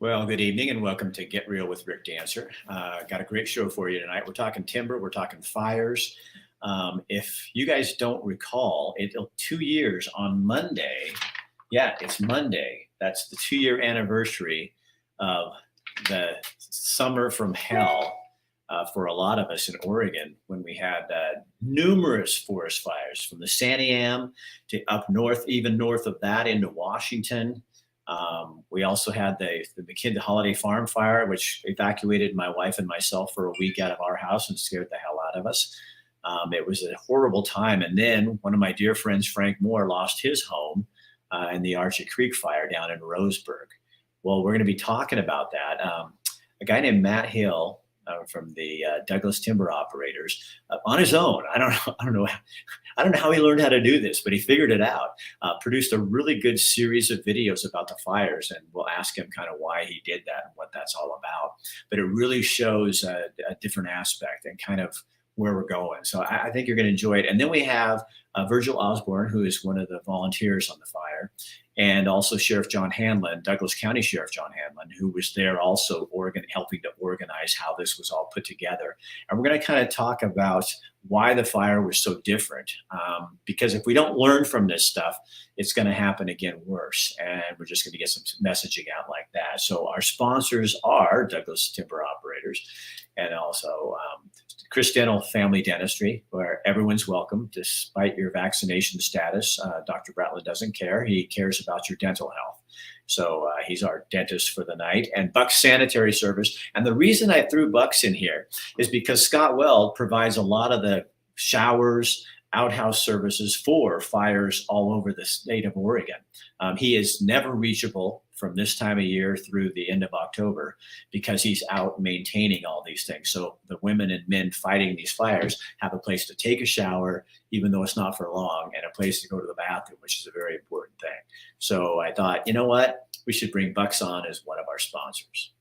Well, good evening and welcome to Get Real with Rick Dancer. Got a great show for you tonight. We're talking timber, we're talking fires. If you guys don't recall, it'll 2 years on Monday. Yeah, it's Monday. That's the 2 year anniversary of the summer from hell for a lot of us in Oregon when we had numerous forest fires from the Santiam to up north, even north of that into Washington. We also had the McKinney Holiday Farm fire, which evacuated my wife and myself for a week out of our house and scared the hell out of us. It was a horrible time. And then one of my dear friends, Frank Moore, lost his home in the Archie Creek Fire down in Roseburg. Well, we're going to be talking about that. A guy named Matt Hill from the Douglas Timber Operators on his own. I don't know how he learned how to do this, but he figured it out. Produced a really good series of videos about the fires, and we'll ask him kind of why he did that and what that's all about. But it really shows a different aspect and kind of where we're going. So I think you're going to enjoy it. And then we have Virgil Osborne, who is one of the volunteers on the fire, and also Sheriff John Hanlon, Douglas County Sheriff John Hanlon, who was there also helping to organize how this was all put together. And we're going to kind of talk about why the fire was so different. Because if we don't learn from this stuff, it's going to happen again worse. And we're just going to get some messaging out like that. So our sponsors are Douglas Timber Operators and also Chris Dental Family Dentistry, where everyone's welcome despite your vaccination status. Dr. Bratlett doesn't care. He cares about your dental health. So he's our dentist for the night. And Buck's Sanitary Service. And the reason I threw Buck's in here is because Scott Weld provides a lot of the showers, outhouse services for fires all over the state of Oregon. He is never reachable from this time of year through the end of October because he's out maintaining all these things. So the women and men fighting these fires have a place to take a shower, even though it's not for long, and a place to go to the bathroom, which is a very important thing. So I thought, you know what? We should bring Bucks on as one of our sponsors.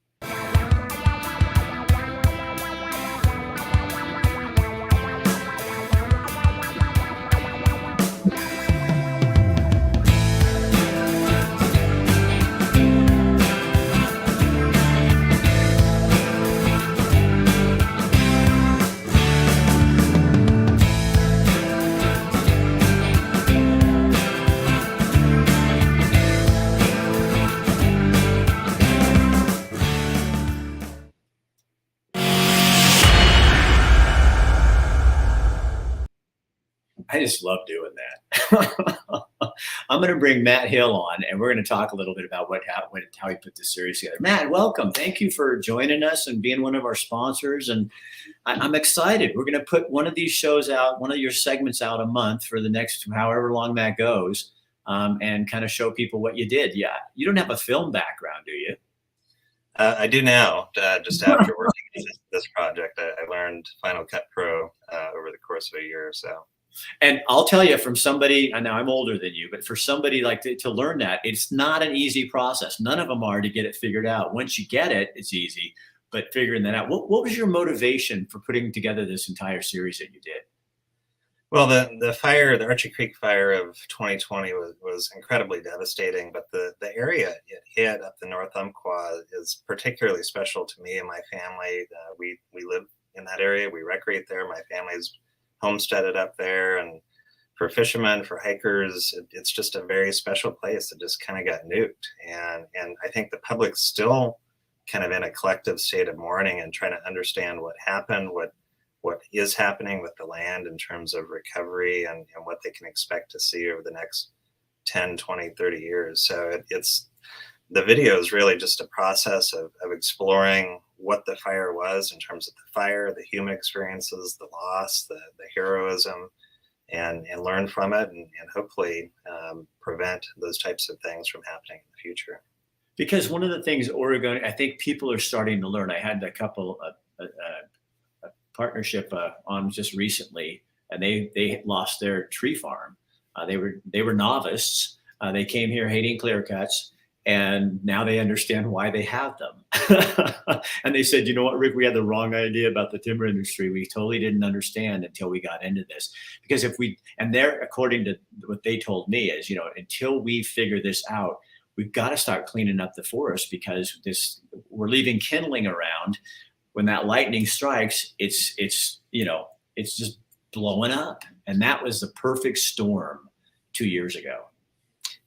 I just love doing that. I'm going to bring Matt Hill on, and we're going to talk a little bit about how he put this series together. Matt, welcome. Thank you for joining us and being one of our sponsors. And I'm excited. We're going to put one of these shows out, one of your segments out a month for the next however long that goes, and kind of show people what you did. Yeah, you don't have a film background, do you? I do now. Just after working on this project, I learned Final Cut Pro over the course of a year or so. And I'll tell you, from somebody, I know I'm older than you, but for somebody like to learn that, it's not an easy process. None of them are to get it figured out. Once you get it, it's easy, but figuring that out. What was your motivation for putting together this entire series that you did? Well, the fire, the Archie Creek Fire of 2020 was incredibly devastating, but the area it hit up the North Umpqua is particularly special to me and my family. We live in that area. We recreate there. My family's homesteaded up there, and for fishermen, for hikers, it's just a very special place that just kind of got nuked. And I think the public's still kind of in a collective state of mourning and trying to understand what happened, what is happening with the land in terms of recovery and what they can expect to see over the next 10, 20, 30 years. So the video is really just a process of exploring what the fire was in terms of the fire, the human experiences, the loss, the heroism, and learn from it and hopefully prevent those types of things from happening in the future. Because one of the things Oregon, I think people are starting to learn. I had a couple a partnership on just recently, and they lost their tree farm. They were novices. They came here hating clear cuts. And now they understand why they have them. And they said, you know what, Rick, we had the wrong idea about the timber industry. We totally didn't understand until we got into this. Because according to what they told me is, until we figure this out, we've got to start cleaning up the forest because we're leaving kindling around. When that lightning strikes, it's just blowing up. And that was the perfect storm 2 years ago.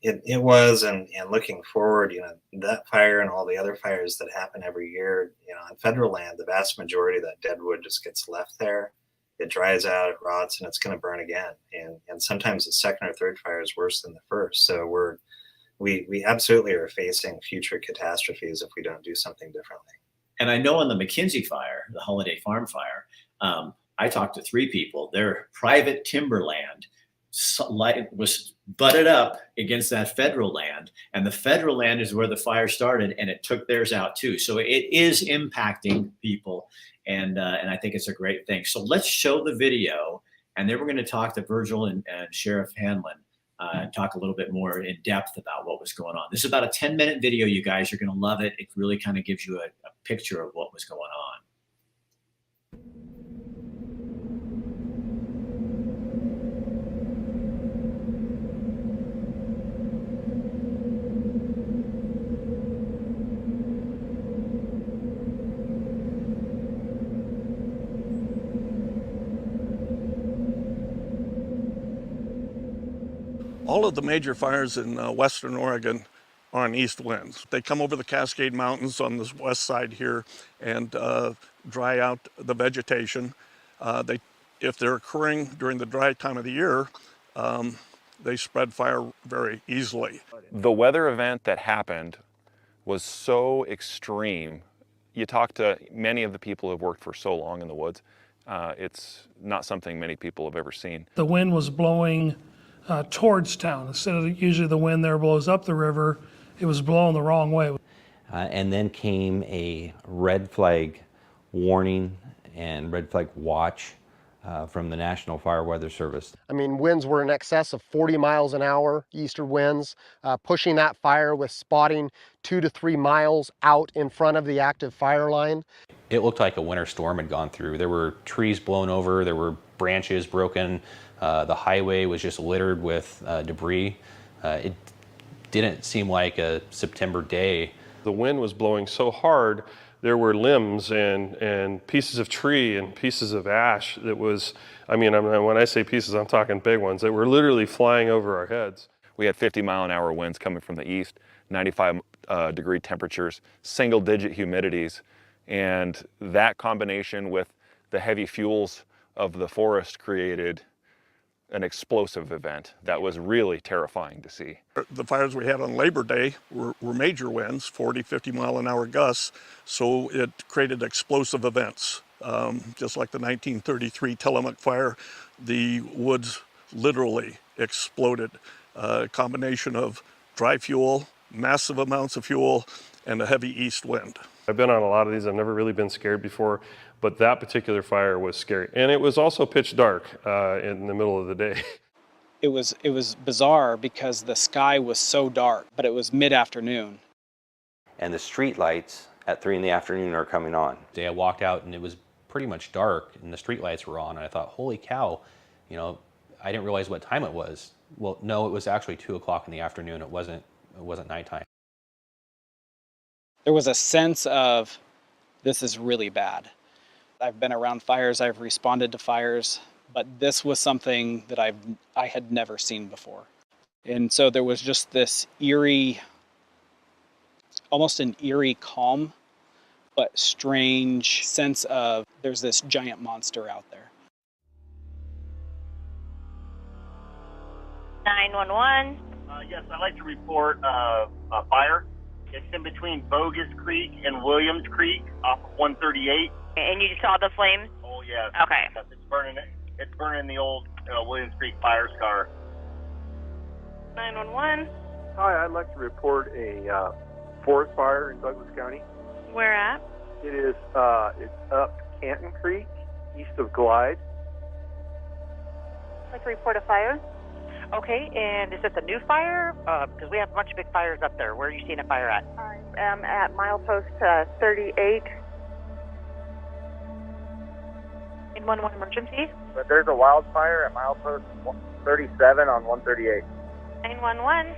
It was, and looking forward, that fire and all the other fires that happen every year, on federal land, the vast majority of that dead wood just gets left there. It dries out, it rots, and it's going to burn again. And sometimes the second or third fire is worse than the first. So we absolutely are facing future catastrophes if we don't do something differently. And I know on the McKinsey fire, the Holiday Farm fire, I talked to 3 people. Their private timberland was butted up against that federal land, and the federal land is where the fire started, and it took theirs out too. So it is impacting people, and I think it's a great thing. So let's show the video, and then we're going to talk to Virgil and Sheriff Hanlon, talk a little bit more in depth about what was going on. This is about a 10-minute video, you guys. You're going to love it. It really kind of gives you a picture of what was going on. All of the major fires in western Oregon are on east winds. They come over the Cascade Mountains on this west side here and dry out the vegetation. If they're occurring during the dry time of the year, they spread fire very easily. The weather event that happened was so extreme. You talk to many of the people who have worked for so long in the woods. It's not something many people have ever seen. The wind was blowing towards town. Instead of usually the wind there blows up the river, it was blowing the wrong way. And then came a red flag warning and red flag watch from the National Fire Weather Service. I mean, winds were in excess of 40 miles an hour, eastern winds, pushing that fire with spotting 2 to 3 miles out in front of the active fire line. It looked like a winter storm had gone through. There were trees blown over, there were branches broken, the highway was just littered with debris. It didn't seem like a September day. The wind was blowing so hard, there were limbs and pieces of tree and pieces of ash that was, when I say pieces, I'm talking big ones, that were literally flying over our heads. We had 50-mile-an-hour winds coming from the east, 95-degree temperatures, single-digit humidities, and that combination with the heavy fuels of the forest created an explosive event that was really terrifying to see. The fires we had on Labor Day were major winds, 40, 50-mile-an-hour gusts, so it created explosive events. Just like the 1933 Tillamook fire, the woods literally exploded. A combination of dry fuel, massive amounts of fuel, and a heavy east wind. I've been on a lot of these. I've never really been scared before, but that particular fire was scary. And it was also pitch dark in the middle of the day. It was bizarre because the sky was so dark, but it was mid-afternoon. And the street lights at 3 in the afternoon are coming on. I walked out and it was pretty much dark and the street lights were on, and I thought, holy cow, I didn't realize what time it was. Well, no, it was actually 2 o'clock in the afternoon. It wasn't nighttime. There was a sense of, this is really bad. I've been around fires, I've responded to fires, but this was something that I had never seen before. And so there was just this eerie, almost an eerie calm, but strange sense of there's this giant monster out there. 911. Yes, I'd like to report a fire. It's in between Bogus Creek and Williams Creek off of 138. And you saw the flames? Oh, yes. Okay. Yes, it's burning the old Williams Creek fire scar. 911. Hi, I'd like to report a forest fire in Douglas County. Where at? It's up Canton Creek, east of Glide. I'd like to report a fire. Okay, and is it the new fire? Because we have a bunch of big fires up there. Where are you seeing a fire at? I am at milepost 38. 911 emergency. But there's a wildfire at milepost 37 on 138. 911.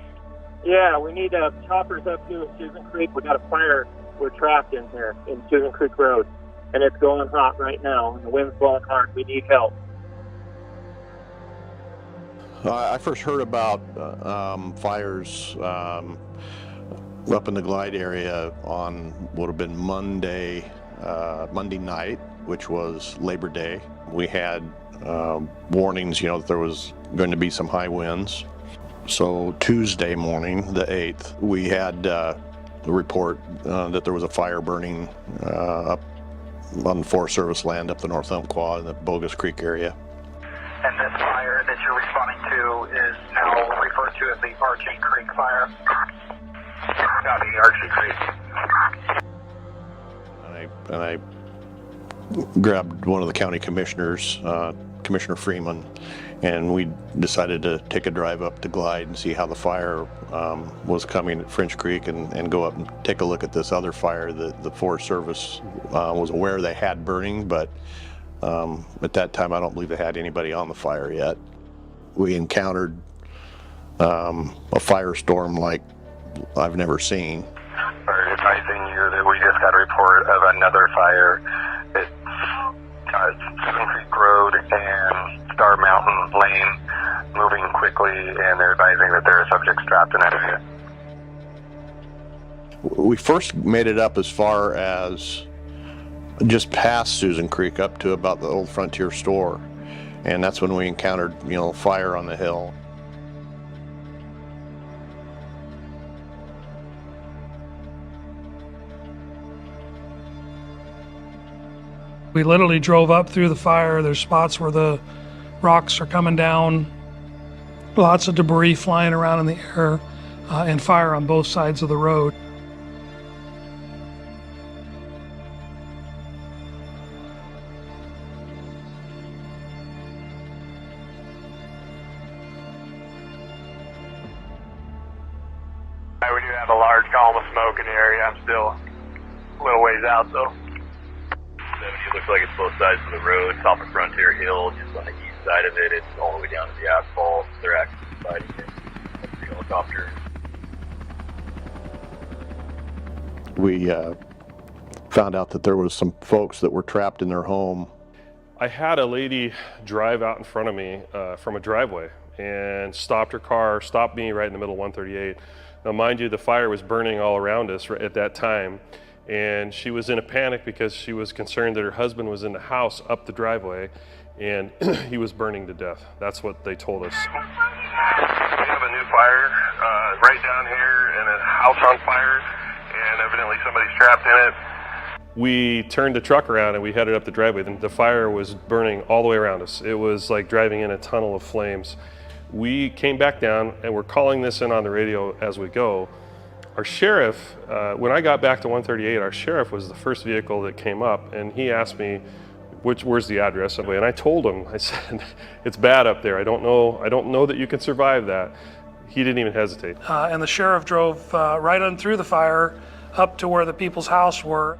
Yeah, we need choppers up to Susan Creek. We got a fire. We're trapped in here in Susan Creek Road, and it's going hot right now. And the wind's blowing hard. We need help. I first heard about fires up in the Glide area on would have been Monday night, which was Labor Day. We had warnings, that there was going to be some high winds. So Tuesday morning, the 8th, we had a report that there was a fire burning up on the Forest Service land up the North Umpqua in the Bogus Creek area. And this fire that you're responding to is now referred to as the Archie Creek Fire. Copy, Archie Creek. And I grabbed one of the county commissioners, Commissioner Freeman, and we decided to take a drive up to Glide and see how the fire was coming at French Creek and go up and take a look at this other fire that the Forest Service was aware they had burning, but at that time I don't believe they had anybody on the fire yet. We encountered a firestorm like I've never seen. We're advising you that we just got a report of another fire at Susan Creek Road and Star Mountain Lane, moving quickly, and they're advising that there are subjects trapped in that area. We first made it up as far as just past Susan Creek up to about the old Frontier store, and that's when we encountered fire on the hill. We literally drove up through the fire. There's spots where the rocks are coming down, lots of debris flying around in the air, and fire on both sides of the road. We do have a large column of smoke in the area. I'm still a little ways out though. It looks like it's both sides of the road, top of Frontier Hill, just on the east side of it. It's all the way down to the asphalt. They're actually fighting it. That's the helicopter. We found out that there was some folks that were trapped in their home. I had a lady drive out in front of me from a driveway and stopped her car, stopped me right in the middle of 138. Now, mind you, the fire was burning all around us at that time, and she was in a panic because she was concerned that her husband was in the house up the driveway and he was burning to death. That's what they told us. We have a new fire right down here and a house on fire, and evidently somebody's trapped in it. We turned the truck around and we headed up the driveway. The fire was burning all the way around us. It was like driving in a tunnel of flames. We came back down and we're calling this in on the radio as we go. Our sheriff, when I got back to 138, our sheriff was the first vehicle that came up, and he asked me, where's the address? And I told him, I said, it's bad up there. I don't know that you can survive that. He didn't even hesitate. And the sheriff drove right on through the fire up to where the people's house were.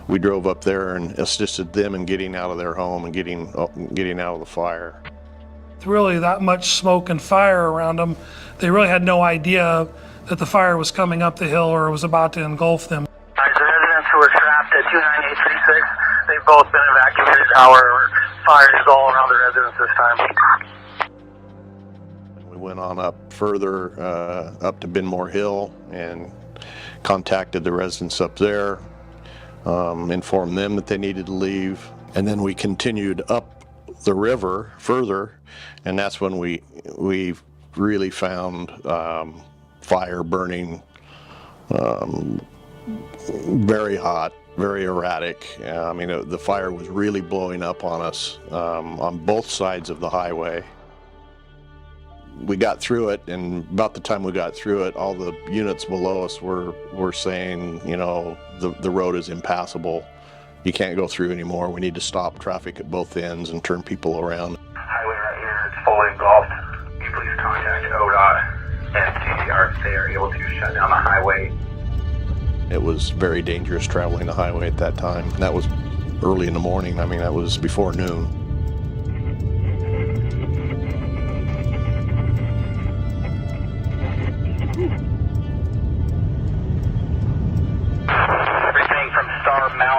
We drove up there and assisted them in getting out of their home and getting out of the fire. With really that much smoke and fire around them, they really had no idea that the fire was coming up the hill or was about to engulf them. The residents who were trapped at 29836, they've both been evacuated. However, fire is all around the residents this time. We went on up further, up to Benmore Hill, and contacted the residents up there, informed them that they needed to leave, and then we continued up the river further, and that's when we really found fire burning, very hot, very erratic. I mean, the fire was really blowing up on us on both sides of the highway. We got through it, and about the time we got through it, all the units below us were saying, the road is impassable. You can't go through anymore. We need to stop traffic at both ends and turn people around. Highway right here is fully engulfed. Can you please contact ODOT and CCR if they are able to shut down the highway? It was very dangerous traveling the highway at that time. That was early in the morning. I mean, that was before noon.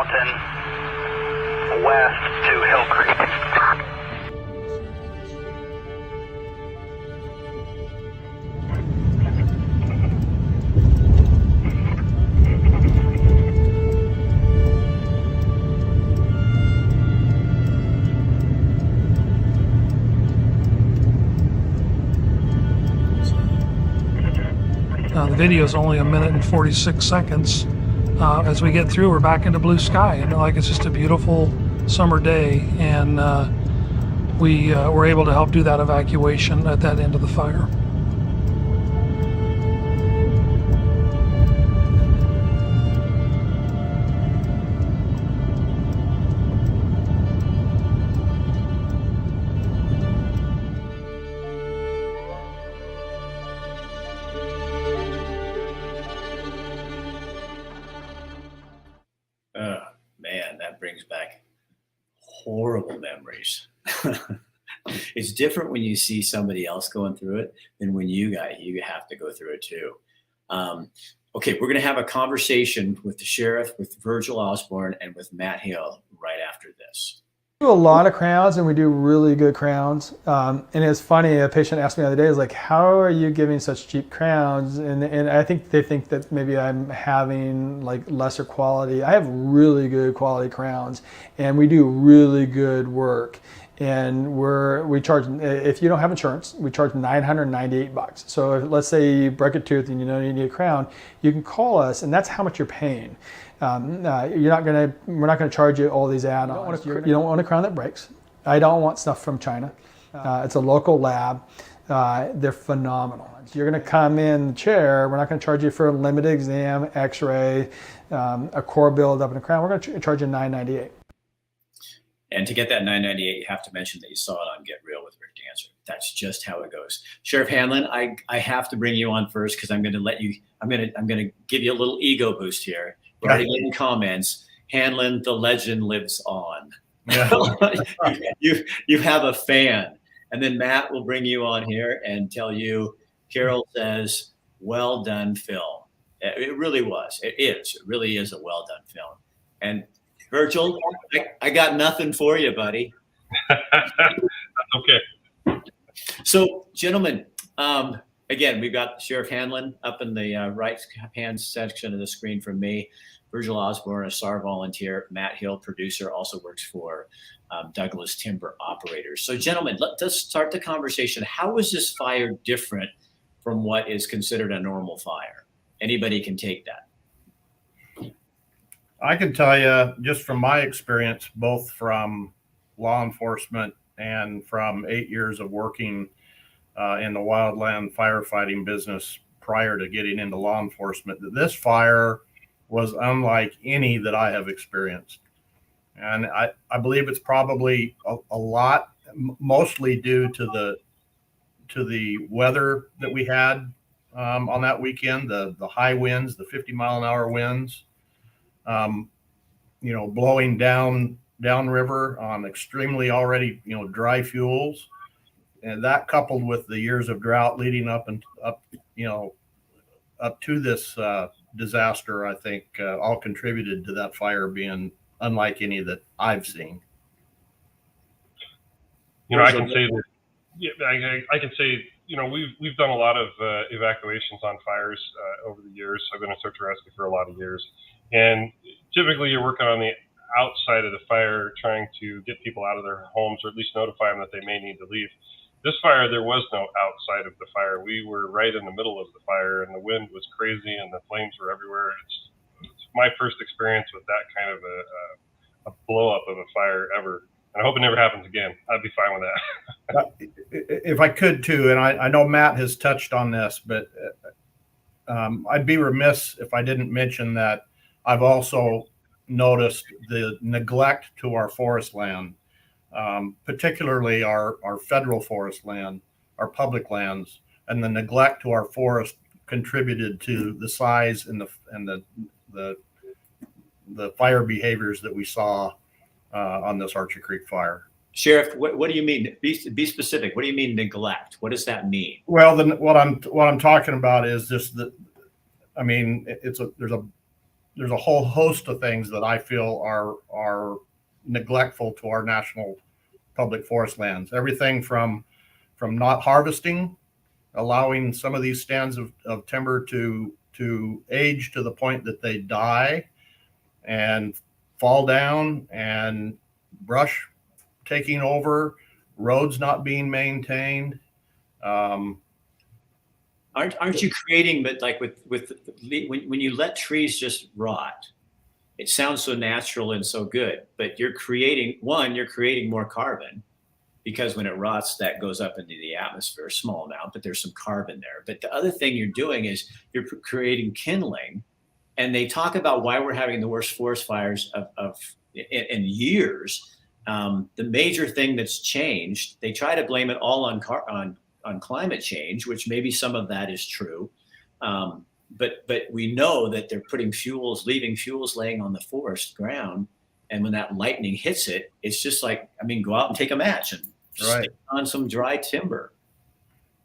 Mountain west to Hill Creek. The video is only 1 minute and 46 seconds. As we get through, we're back into blue sky, and like it's just a beautiful summer day, and we were able to help do that evacuation at that end of the fire. Oh, man, that brings back horrible memories. It's different when you see somebody else going through it than when you have to go through it too. Okay, we're going to have a conversation with the sheriff, with Virgil Osborne, and with Matt Hill right after this. We do a lot of crowns, and we do really good crowns. And it's funny, a patient asked me the other day, is like, how are you giving such cheap crowns? And I think they think that maybe I'm having like lesser quality. I have really good quality crowns, and we do really good work. And we charge, if you don't have insurance, we charge $998. So if, let's say you break a tooth and you know you need a crown, you can call us, and that's how much you're paying. We're not gonna charge you all these add-ons. You don't want a crown that breaks. I don't want stuff from China. It's a local lab. They're phenomenal. You're gonna come in the chair. We're not gonna charge you for a limited exam, X-ray, a core build-up, and a crown. We're gonna charge you $998. And to get that $998, you have to mention that you saw it on Get Real with Rick Dancer. That's just how it goes. Sheriff Hanlon, I have to bring you on first because I'm going to let you. I'm going to give you a little ego boost here. We're already getting comments. Hanlon, the legend lives on. Yeah. you have a fan, and then Matt will bring you on here and tell you. Carol says, "Well done film." It really was. It is. It really is a well done film. And Virgil, I got nothing for you, buddy. Okay. So, gentlemen, again, we've got Sheriff Hanlon up in the right-hand section of the screen from me. Virgil Osborne, a SAR volunteer. Matt Hill, producer, also works for Douglas Timber Operators. So, gentlemen, let's start the conversation. How is this fire different from what is considered a normal fire? Anybody can take that. I can tell you just from my experience, both from law enforcement and from 8 years of working in the wildland firefighting business prior to getting into law enforcement, that this fire was unlike any that I have experienced. And I believe it's probably a lot, mostly due to the weather that we had on that weekend, the high winds, the 50-mile-an-hour winds. Blowing downriver on extremely already, dry fuels, and that coupled with the years of drought leading up to this disaster, I think all contributed to that fire being unlike any that I've seen. I can say that. Yeah, I can say, we've done a lot of evacuations on fires over the years. I've been a search and rescue for a lot of years. And typically you're working on the outside of the fire, trying to get people out of their homes, or at least notify them that they may need to leave. This fire, there was no outside of the fire. We were right in the middle of the fire, and the wind was crazy, and the flames were everywhere. It's my first experience with that kind of a blow up of a fire ever. And I hope it never happens again. I'd be fine with that. If I could too, and I know Matt has touched on this, but I'd be remiss if I didn't mention that I've also noticed the neglect to our forest land, particularly our federal forest land, our public lands, and the neglect to our forest contributed to the size and the fire behaviors that we saw on this Archie Creek fire. Sheriff, what do you mean? Be specific. What do you mean neglect? What does that mean? Well, what I'm talking about is just that. I mean, there's there's a whole host of things that I feel are neglectful to our national public forest lands. Everything from not harvesting, allowing some of these stands of timber to age to the point that they die and fall down, and brush taking over, roads not being maintained. Aren't you creating, but like when you let trees just rot, it sounds so natural and so good, but you're creating more carbon, because when it rots, that goes up into the atmosphere, a small amount, but there's some carbon there. But the other thing you're doing is you're creating kindling, and they talk about why we're having the worst forest fires in years. The major thing that's changed, they try to blame it all on climate change, which maybe some of that is true. But we know that they're leaving fuels laying on the forest ground. And when that lightning hits it, it's just like, go out and take a match and stick on some dry timber.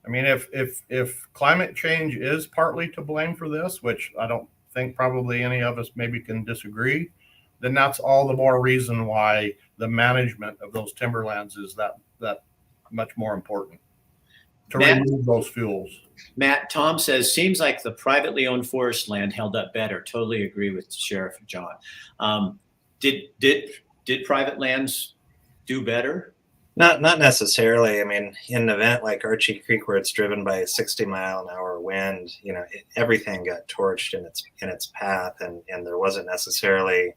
I mean, if climate change is partly to blame for this, which I don't think probably any of us maybe can disagree, then that's all the more reason why the management of those timberlands is that much more important to remove those fuels. Matt, Tom says, seems like the privately owned forest land held up better. Totally agree with Sheriff John. Did private lands do better? Not necessarily. I mean, in an event like Archie Creek, where it's driven by a 60-mile-an-hour wind, everything got torched in its path, and there wasn't necessarily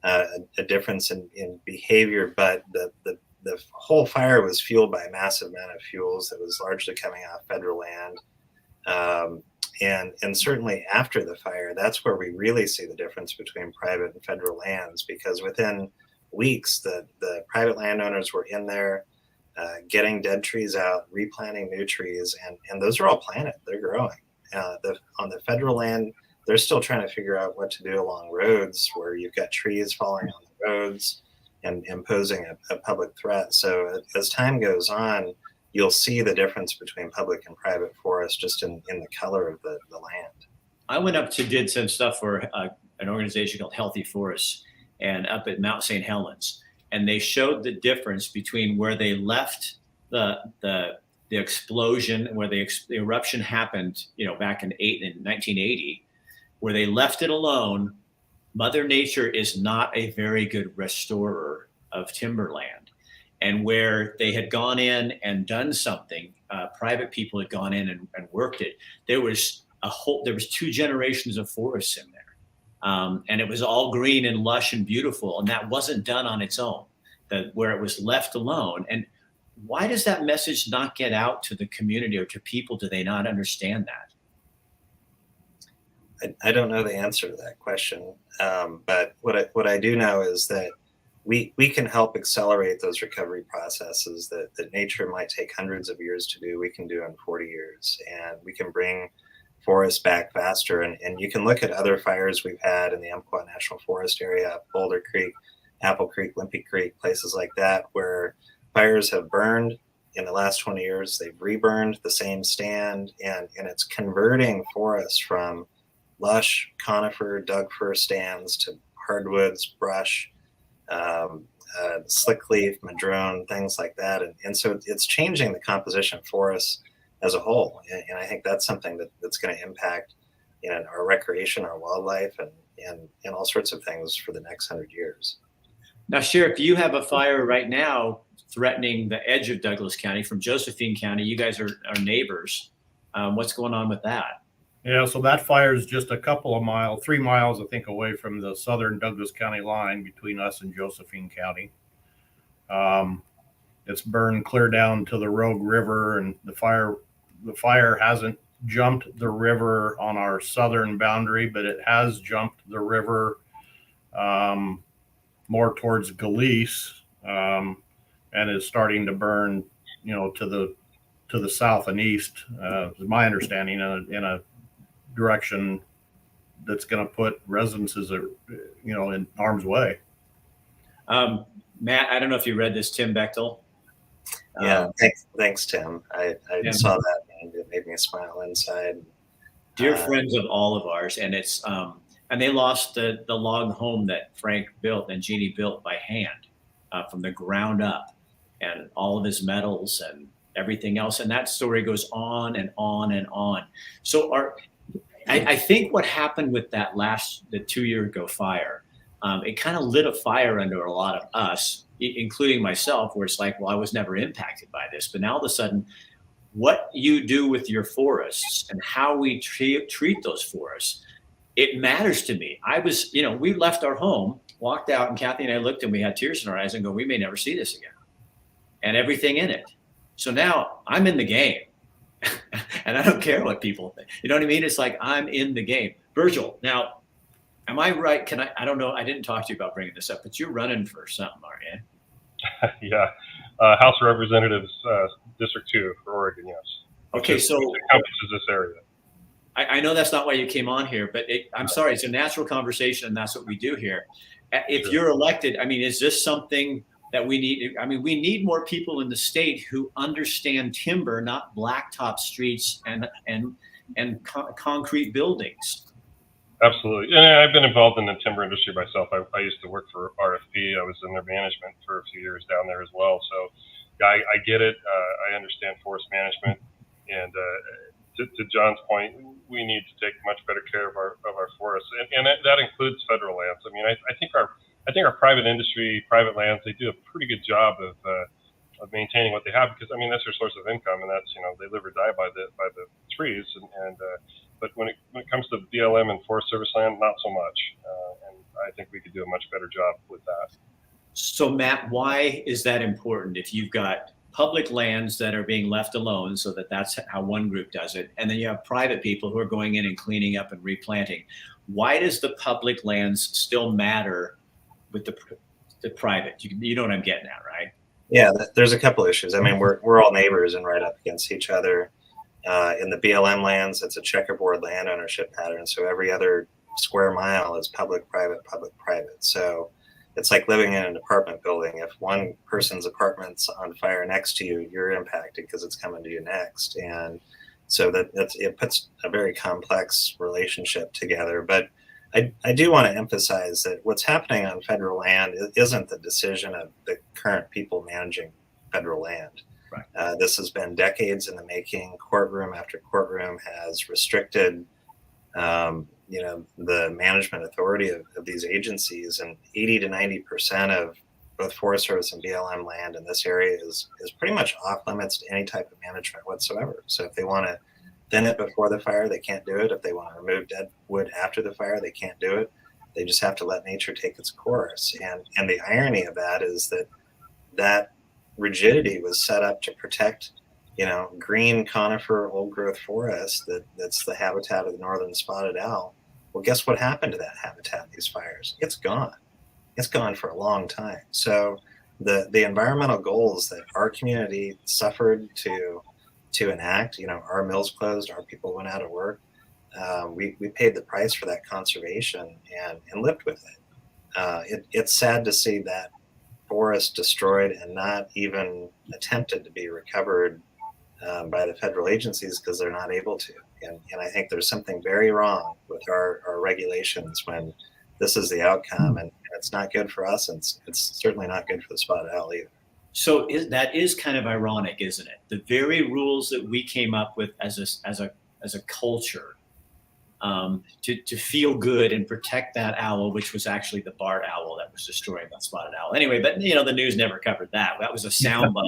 a difference in behavior, but the whole fire was fueled by a massive amount of fuels that was largely coming off federal land. And certainly after the fire, that's where we really see the difference between private and federal lands, because within weeks, the private landowners were in there getting dead trees out, replanting new trees, and those are all planted. They're growing. On the federal land, they're still trying to figure out what to do along roads where you've got trees falling on the roads and imposing a public threat. So as time goes on, you'll see the difference between public and private forest just in the color of the land. I went up did some stuff for an organization called Healthy Forests, and up at Mount St. Helens, and they showed the difference between where they left the explosion, where the eruption happened, back in 1980, where they left it alone. Mother Nature is not a very good restorer of timberland. And where they had gone in and done something, private people had gone in and worked it. There was 2 generations of forests in there. And it was all green and lush and beautiful. And that wasn't done on its own, where it was left alone. And why does that message not get out to the community or to people? Do they not understand that? I don't know the answer to that question. But what I do know is that we can help accelerate those recovery processes that nature might take hundreds of years to do. We can do in 40 years, and we can bring forests back faster. And you can look at other fires we've had in the Umpqua National Forest area, Boulder Creek, Apple Creek, Limpy Creek, places like that, where fires have burned in the last 20 years. They've reburned the same stand, and it's converting forests from lush conifer, Doug fir stands to hardwoods, brush, slick leaf, madrone, things like that. And so it's changing the composition of forests as a whole. And I think that's something that's going to impact our recreation, our wildlife, and all sorts of things for the next 100 years. Now, Sheriff, you have a fire right now threatening the edge of Douglas County from Josephine County. You guys are neighbors. What's going on with that? Yeah, so that fire is just a couple of miles, 3 miles, I think, away from the southern Douglas County line between us and Josephine County. It's burned clear down to the Rogue River, and the fire hasn't jumped the river on our southern boundary, but it has jumped the river more towards Galice, and is starting to burn, to the south and east, is my understanding, in a direction that's going to put residences, in harm's way. Matt, I don't know if you read this, Tim Bechtel. Yeah, thanks, Tim. I saw that and it made me smile inside. Dear friends of all of ours, and it's and they lost the log home that Frank built and Jeannie built by hand from the ground up, and all of his metals and everything else. And that story goes on and on and on. So I think what happened with that the 2 year ago fire, it kind of lit a fire under a lot of us, including myself, where it's like, well, I was never impacted by this. But now all of a sudden, what you do with your forests and how we treat those forests, it matters to me. I was, we left our home, walked out, and Kathy and I looked and we had tears in our eyes and go, we may never see this again, and everything in it. So now I'm in the game and I don't care what people think. You know what I mean? It's like, I'm in the game. Virgil, now, am I right? I don't know. I didn't talk to you about bringing this up, but you're running for something, aren't you? Yeah. House of Representatives, District 2 for Oregon, yes. Okay, so it encompasses this area. I know that's not why you came on here, but I'm sorry, it's a natural conversation, and that's what we do here. If you're elected, I mean, is this something that we need? I mean, we need more people in the state who understand timber, not blacktop streets and concrete buildings. Absolutely. And I've been involved in the timber industry myself. I used to work for RFP. I was in their management for a few years down there as well. So I get it. I understand forest management. And to John's point, we need to take much better care of our forests. And that includes federal lands. I mean, I think our private industry, private lands, they do a pretty good job of maintaining what they have, because I mean, that's their source of income, and that's, they live or die by the trees. But when it comes to BLM and Forest Service land, not so much. And I think we could do a much better job with that. So Matt, why is that important? If you've got public lands that are being left alone, so that's how one group does it, and then you have private people who are going in and cleaning up and replanting, why does the public lands still matter with the private? You know what I'm getting at, right? Yeah, there's a couple issues. I mean, we're all neighbors and right up against each other. In the BLM lands, it's a checkerboard land ownership pattern. So every other square mile is public, private, public, private. So it's like living in an apartment building. If one person's apartment's on fire next to you, you're impacted because it's coming to you next. And so it puts a very complex relationship together. But I do want to emphasize that what's happening on federal land isn't the decision of the current people managing federal land. Right. This has been decades in the making. Courtroom after courtroom has restricted, the management authority of these agencies, and 80 to 90% of both Forest Service and BLM land in this area is pretty much off limits to any type of management whatsoever. So if they want to thin it before the fire, they can't do it. If they want to remove dead wood after the fire, they can't do it. They just have to let nature take its course. And the irony of that is that rigidity was set up to protect, green conifer old growth forest that's the habitat of the northern spotted owl. Well, guess what happened to that habitat in these fires? It's gone. It's gone for a long time. So the environmental goals that our community suffered to enact, our mills closed, our people went out of work. We paid the price for that conservation and lived with it. It's sad to see that forest destroyed and not even attempted to be recovered by the federal agencies because they're not able to. And I think there's something very wrong with our regulations when this is the outcome, and it's not good for us, and it's certainly not good for the spotted owl either. So that is kind of ironic, isn't it? The very rules that we came up with as a culture to feel good and protect that owl, which was actually the barred owl that was destroying that spotted owl. Anyway, but the news never covered that. That was a soundbite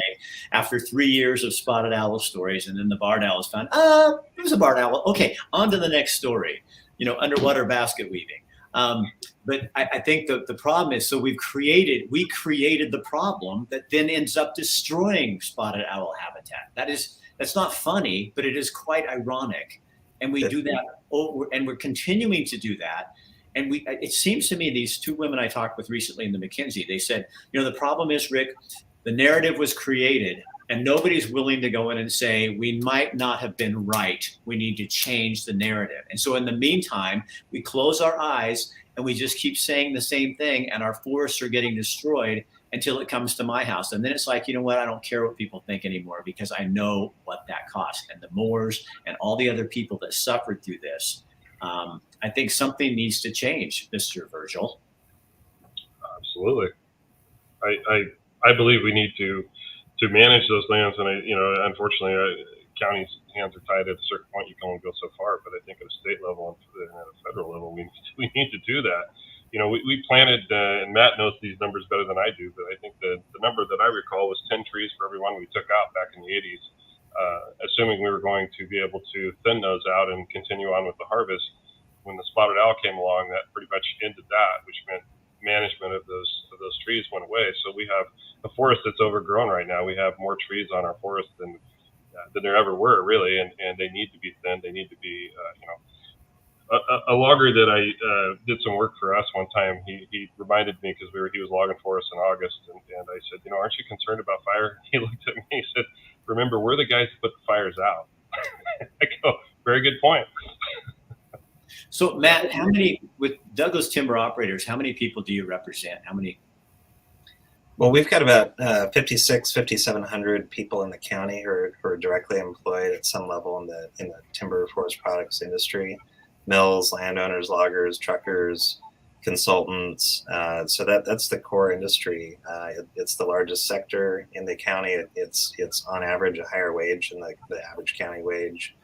after 3 years of spotted owl stories, and then the barred owl is found. It was a barred owl. Okay, on to the next story. Underwater basket weaving. But I think the problem is, so we created the problem that then ends up destroying spotted owl habitat. That's not funny, but it is quite ironic. And we do that over, and we're continuing to do that. And it seems to me, these two women I talked with recently in the McKinsey, they said, the problem is, Rick, the narrative was created and nobody's willing to go in and say, we might not have been right. We need to change the narrative. And so in the meantime, we close our eyes and we just keep saying the same thing, and our forests are getting destroyed until it comes to my house. And then it's like, you know what? I don't care what people think anymore, because I know what that costs. And the Moors and all the other people that suffered through this, I think something needs to change, Mr. Virgil. Absolutely. I believe we need to manage those lands, and unfortunately, counties' hands are tied. At a certain point, you can only go so far. But I think at a state level and at a federal level, we need to do that. We planted, and Matt knows these numbers better than I do, but I think the number that I recall was 10 trees for every one we took out back in the 80s, assuming we were going to be able to thin those out and continue on with the harvest. When the spotted owl came along, that pretty much ended that, which meant management of those trees went away. So we have a forest that's overgrown right now. We have more trees on our forest than there ever were, really, and they need to be thinned. They need to be, a logger that I did some work for us one time, he reminded me, because he was logging for us in August, and I said, aren't you concerned about fire? He looked at me, he said, remember, we're the guys who put the fires out. I go, very good point. So Matt, how many, with Douglas Timber Operators, how many people do you represent? How many? Well, we've got about 5,700 people in the county who are directly employed at some level in the timber forest products industry. Mills, landowners, loggers, truckers, consultants. So that's the core industry. It's the largest sector in the county. It's on average a higher wage than the average county wage.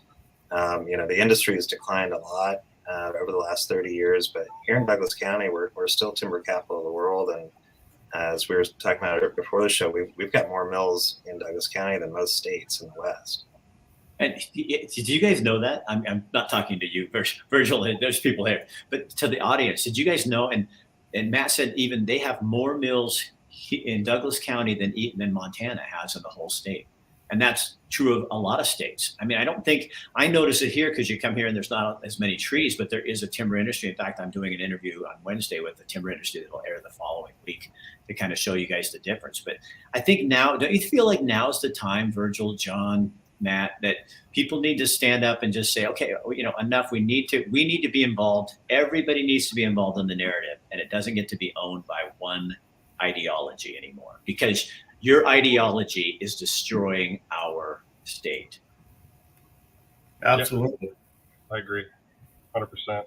The industry has declined a lot over the last 30 years, but here in Douglas County, we're still timber capital of the world. And as we were talking about before the show, we've got more mills in Douglas County than most states in the West. And did you guys know that? I'm not talking to you, Virgil, there's people here, but to the audience, did you guys know? And Matt said even they have more mills in Douglas County than Montana has in the whole state. And that's true of a lot of states. I mean, I notice it here because you come here and there's not as many trees, but there is a timber industry. In fact, I'm doing an interview on Wednesday with the timber industry that will air the following week to kind of show you guys the difference. But I think now, don't you feel like now's the time, Virgil, John, Matt, that people need to stand up and just say, okay, enough. We need to be involved. Everybody needs to be involved in the narrative, and it doesn't get to be owned by one ideology anymore, because your ideology is destroying our state. Absolutely. I agree 100%.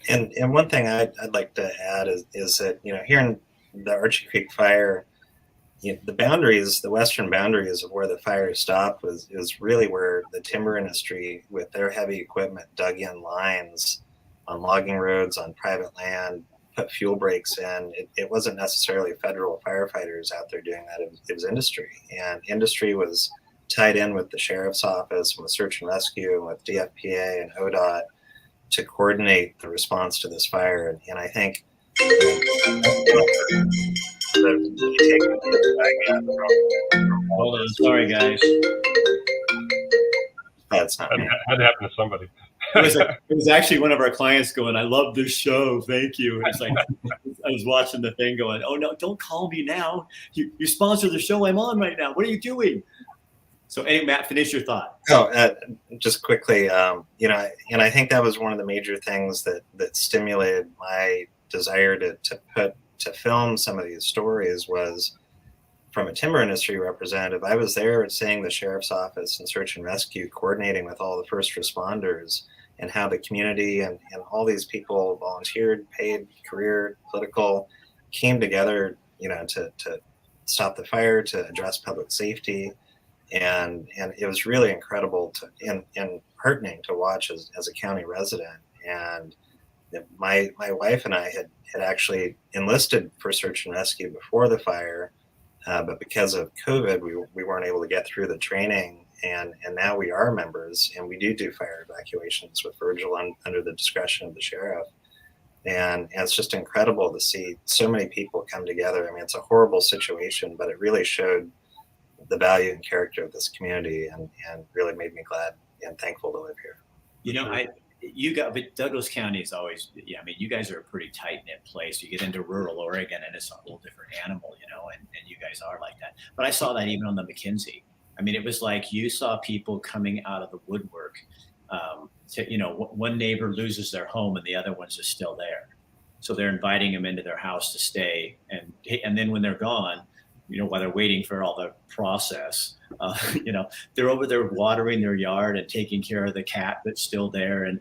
And one thing I'd like to add is that, here in the Archie Creek Fire, the western boundaries of where the fire stopped is really where the timber industry, with their heavy equipment, dug in lines on logging roads, on private land, put fuel breaks in. It wasn't necessarily federal firefighters out there doing that. It was industry. And industry was tied in with the sheriff's office, and with search and rescue, and with DFPA and ODOT to coordinate the response to this fire. And I think Hold on, sorry guys. That's not me. That happened to somebody. It was actually one of our clients going, I love this show, thank you. And it's like, I was watching the thing going, oh no, don't call me now. You sponsor the show I'm on right now. What are you doing? So anyway, Matt, finish your thought. Just quickly, and I think that was one of the major things that stimulated my desire to film some of these stories was from a timber industry representative. I was there seeing the sheriff's office and search and rescue coordinating with all the first responders, and how the community and all these people, volunteered, paid, career, political, came together, to stop the fire, to address public safety. And it was really incredible and heartening to watch as a county resident. And my wife and I had actually enlisted for search and rescue before the fire, but because of COVID, we weren't able to get through the training. And now we are members, and we do fire evacuations with Virgil under the discretion of the sheriff. And it's just incredible to see so many people come together. I mean, it's a horrible situation, but it really showed the value and character of this community, and really made me glad and thankful to live here. But Douglas County is always, you guys are a pretty tight-knit place. You get into rural Oregon and it's a whole different animal, and you guys are like that. But I saw that even on the McKinsey. I mean, it was like you saw people coming out of the woodwork. One neighbor loses their home and the other one's just still there. So they're inviting them into their house to stay. And then when they're gone, while they're waiting for all the process, they're over there watering their yard and taking care of the cat that's still there. And,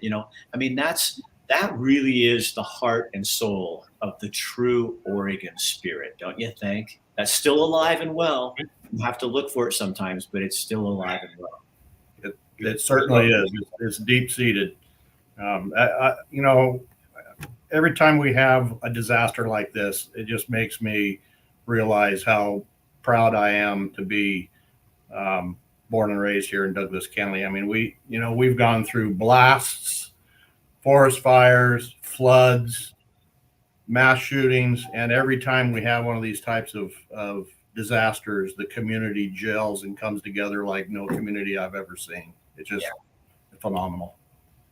that really is the heart and soul of the true Oregon spirit, don't you think? That's still alive and well. You have to look for it sometimes, but it's still alive and well. It certainly is. It's deep seated. Every time we have a disaster like this, it just makes me realize how proud I am to be born and raised here in Douglas County. I mean, we've gone through blasts, forest fires, floods, mass shootings, and every time we have one of these types of disasters, the community gels and comes together like no community I've ever seen. It's just phenomenal.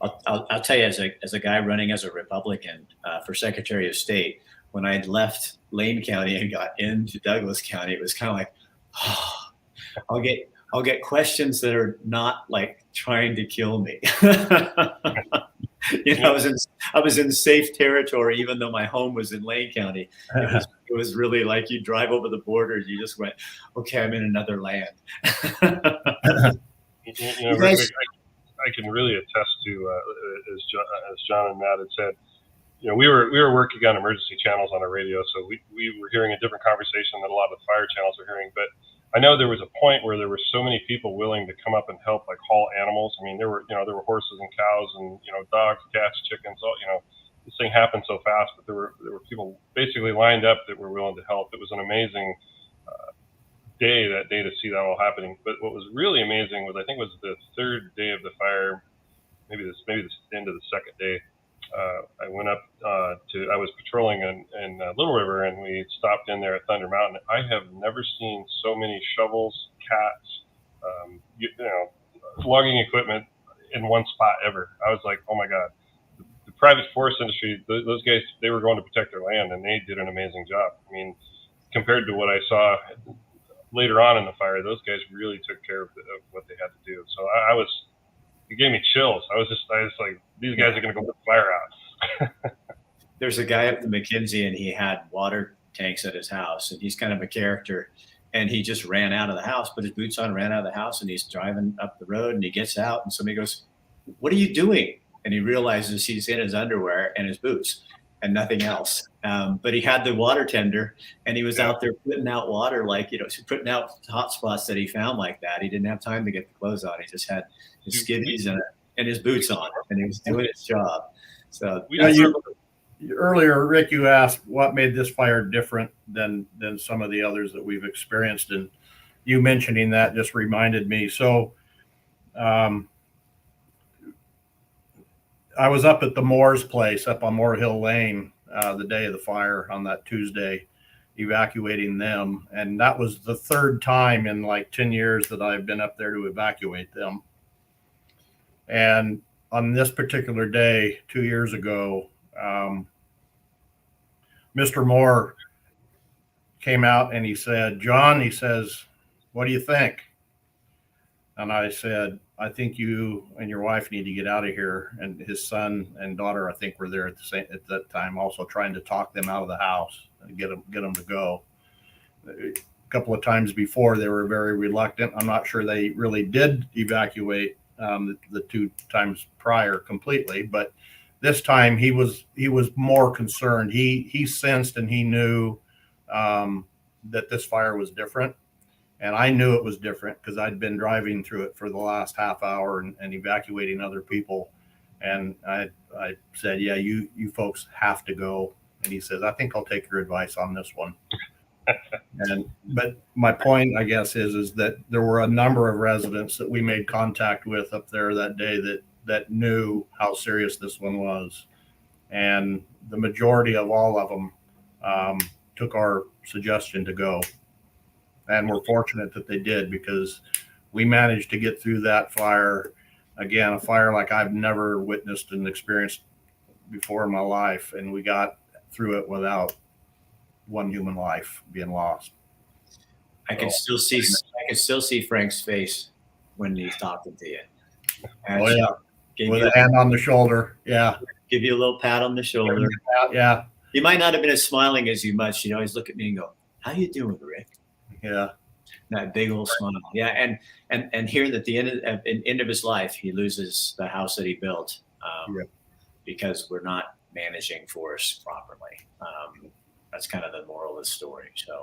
I'll tell you, as a guy running as a Republican for Secretary of State, when I left Lane County and got into Douglas County, it was kind of like, I'll get questions that are not like trying to kill me. I was in safe territory, even though my home was in Lane County. It was really like you drive over the border, you just went, okay, I'm in another land. Rick, I can really attest to, as John and Matt had said, we were working on emergency channels on our radio, so we were hearing a different conversation than a lot of the fire channels are hearing. But I know there was a point where there were so many people willing to come up and help, like haul animals. I mean, there were horses and cows and dogs, cats, chickens. All this thing happened so fast, but there were people basically lined up that were willing to help. It was an amazing day to see that all happening. But what was really amazing was, I think it was the third day of the fire, maybe the end of the second day. I went up I was patrolling in Little River, and we stopped in there at Thunder Mountain. I have never seen so many shovels, cats, logging equipment in one spot ever. I was like, oh my God. The private forest industry, those guys, they were going to protect their land, and they did an amazing job. I mean, compared to what I saw later on in the fire, those guys really took care of what they had to do. So it gave me chills. I was like, these guys are going to go put the fire out. There's a guy up in McKinsey, and he had water tanks at his house, and he's kind of a character. And he just ran out of the house, put his boots on, ran out of the house, and he's driving up the road, and he gets out, and somebody goes, "What are you doing?" And he realizes he's in his underwear and his boots and nothing else. But he had the water tender, and he was out there putting out water, putting out hot spots that he found like that. He didn't have time to get the clothes on. He just had his skivvies and his boots on, and he was doing his job. So earlier, Rick, you asked what made this fire different than some of the others that we've experienced, and you mentioning that just reminded me. So I was up at the Moore's place up on Moore Hill Lane the day of the fire on that Tuesday, evacuating them. And that was the third time in like 10 years that I've been up there to evacuate them. And on this particular day, 2 years ago, Mr. Moore came out and he said, "John," he says, "what do you think?" And I said, "I think you and your wife need to get out of here." And his son and daughter, I think, were there at that time, also trying to talk them out of the house and get them to go. A couple of times before, they were very reluctant. I'm not sure they really did evacuate the two times prior completely, but this time he was more concerned. He sensed and he knew that this fire was different. And I knew it was different because I'd been driving through it for the last half hour and evacuating other people. And I said, "Yeah, you folks have to go." And he says, "I think I'll take your advice on this one." But my point, I guess, is that there were a number of residents that we made contact with up there that day that knew how serious this one was. And the majority of all of them took our suggestion to go. And we're fortunate that they did, because we managed to get through that fire. Again, a fire like I've never witnessed and experienced before in my life. And we got through it without one human life being lost. I can still see Frank's face when he's talking to you. Oh yeah, with a hand on the shoulder. Yeah, give you a little pat on the shoulder. Yeah, he might not have been as smiling as you much. He'd always look at me and go, "How you doing, Rick?" Yeah. That big old smile. Yeah. And hearing that at the end of his life, he loses the house that he built because we're not managing forests properly. That's kind of the moral of the story. So,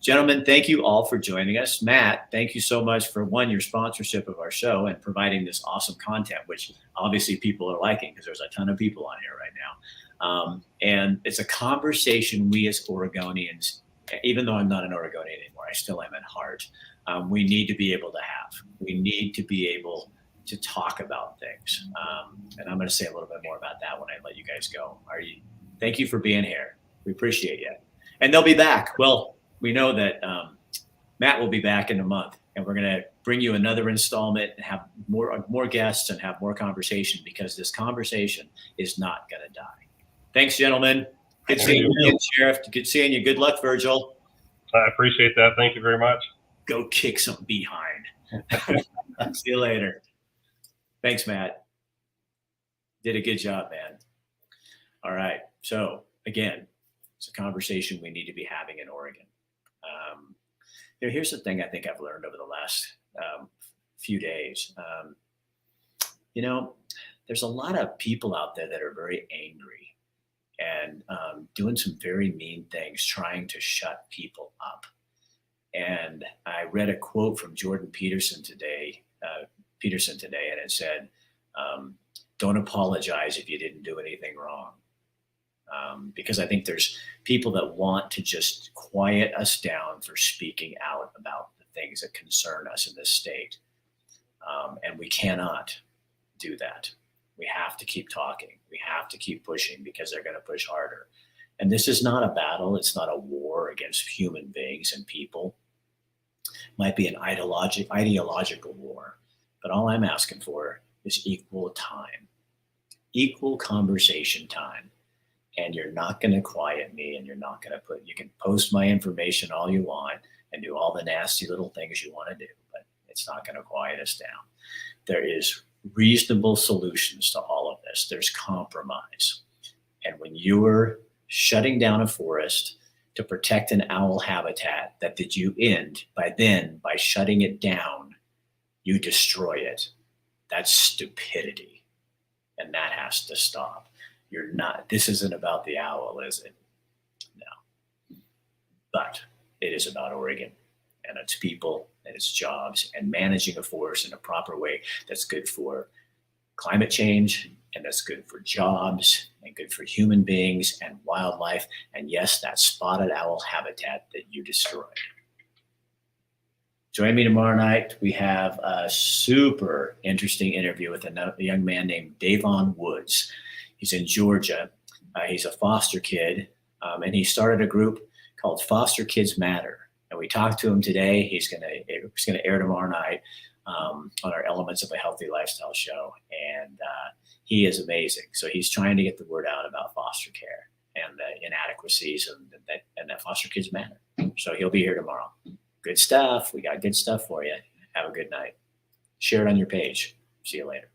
gentlemen, thank you all for joining us. Matt, thank you so much for your sponsorship of our show and providing this awesome content, which obviously people are liking because there's a ton of people on here right now. And it's a conversation we as Oregonians, even though I'm not an Oregonian anymore, I still am at heart. We need to be able to have. We need to be able to talk about things. And I'm going to say a little bit more about that when I let you guys go. Thank you for being here. We appreciate you. And they'll be back. Well, we know that Matt will be back in a month, and we're going to bring you another installment and have more guests and have more conversation, because this conversation is not going to die. Thanks, gentlemen. Good seeing you again, Sheriff. Good seeing you. Good luck, Virgil. I appreciate that. Thank you very much. Go kick some behind. See you later. Thanks, Matt. Did a good job, man. All right. So again, it's a conversation we need to be having in Oregon. Here's the thing I think I've learned over the last few days. There's a lot of people out there that are very angry and doing some very mean things, trying to shut people up. And I read a quote from Jordan Peterson today, and it said, "Don't apologize if you didn't do anything wrong." Because I think there's people that want to just quiet us down for speaking out about the things that concern us in this state. And we cannot do that. We have to keep talking. We have to keep pushing, because they're going to push harder. And this is not a battle. It's not a war against human beings and people. It might be an ideological war. But all I'm asking for is equal time, equal conversation time. And you're not going to quiet me, and you're not going to you can post my information all you want and do all the nasty little things you want to do, but it's not going to quiet us down. There is reasonable solutions to all of this. There's compromise. And when you're shutting down a forest to protect an owl habitat that did you end by shutting it down, you destroy it. That's stupidity. And that has to stop. This isn't about the owl, is it? No. But it is about Oregon and its people and its jobs, and managing a forest in a proper way that's good for climate change, and that's good for jobs, and good for human beings and wildlife. And yes, that spotted owl habitat that you destroyed. Join me tomorrow night. We have a super interesting interview with a young man named Davon Woods. He's in Georgia. He's a foster kid, and he started a group called Foster Kids Matter. And we talked to him today. It's going to air tomorrow night on our Elements of a Healthy Lifestyle show. And he is amazing. So he's trying to get the word out about foster care and the inadequacies and that foster kids matter. So he'll be here tomorrow. Good stuff. We got good stuff for you. Have a good night. Share it on your page. See you later.